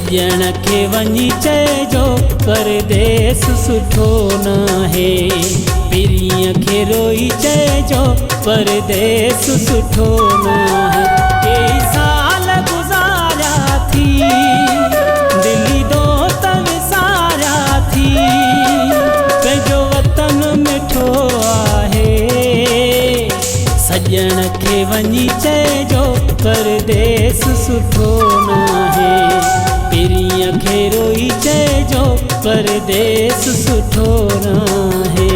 सजण खे वञी चइजो परदेस सुठो नाहे। पिरीअ खे रोई चइजो परदेस सुठो नाहे। कई साल गुज़ारिया थी दिली दोस्त विसारिया थी, पंहिंजो वतन मिठो आहे। सजण खे वञी चइजो परदेस सुठो नाहे। पिरीअ खे रोई चइजो परदेस सुठो नाहे।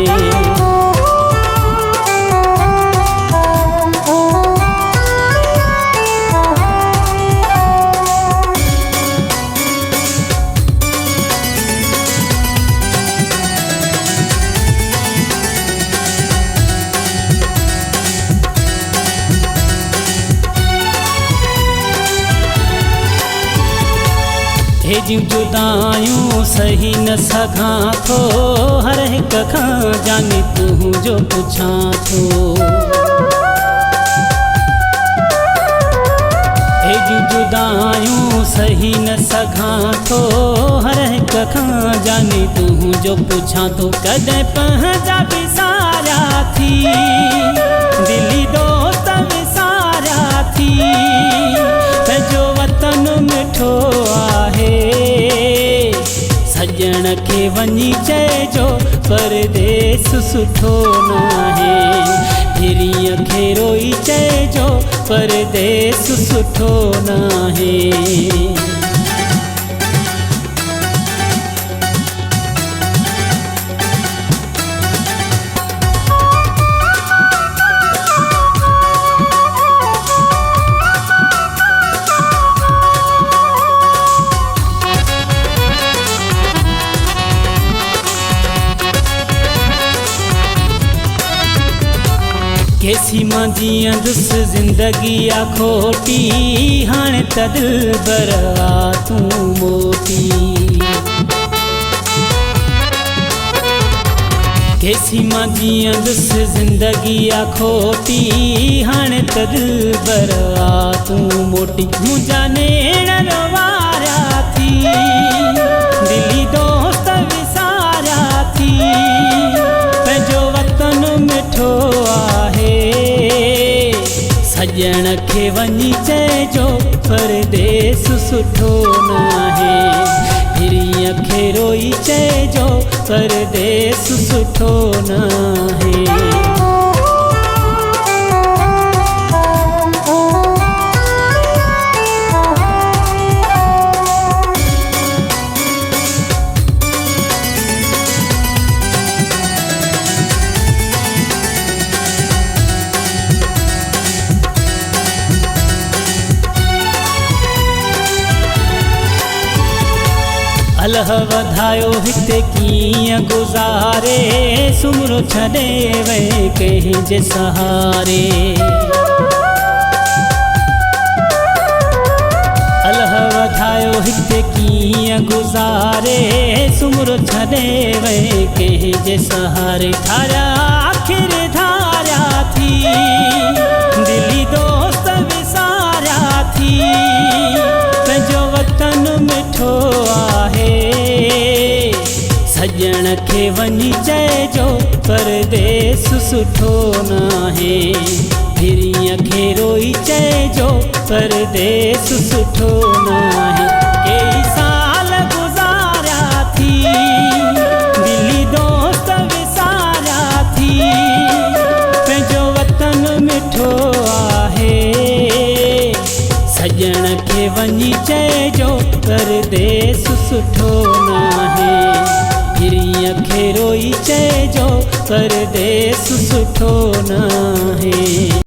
हेजियूं जुदायूं सही न सघां थो, हर हिक खां जाने तुंहिंजो पुछां थो। हेजियूं जुदायूं सही न सघां थो, हर हिक खां जाने तुंहिंजो पुछां थो। कॾहिं पंहिंजा विसारिया थी दिली दोस्त विसारिया थी, पंहिंजो वतन मिठो आहे। सजण खे वञी चइजो परदेस सुठो नाहे। पिरीअ खे रोई चइजो परदेस सुठो नाहे। केसी मां जीअंदुसि ज़िंदगी आ खोटी, हाणे त दिलबर आ तूं मोटी। केसी मां जीअंदुसि ज़िंदगी आ खोटी, हाणे त दिलबर आ तूं मोटी। मुंहिंजा नेण वारिया थी दिली दोस्त विसारिया थी, पंहिंजो वतन मिठो आहे। सजण खे वञी चइजो परदेस सुठो नाहे। पिरीअ खे रोई चइजो परदेस सुठो नाहे। अलह वधायो हिते कीअं गुज़ारे, सुमरो छॾे वए कंहिंजे सहारे। अलह वधायो हिते कीअं गुज़ारे, सुमरो छॾे वए कंहिंजे सहारे। धारिया आख़िर धारिया थी दिली दोस्त विसारिया थी, पंहिंजो वतन मिठो आहे। सजण खे वञी चइजो परदेस सुठो नाहे। पिरीअ खे रोई चइजो परदेस सुठो नाहे। कई साल गुज़ारिया थी दिली दोस्त विसारिया थी, पंहिंजो वतन मिठो आहे। सजण खे वञी चइजो परदेस सुठो नाहे। पिरीअ खे रोई चइजो परदेस सुठो नाहे।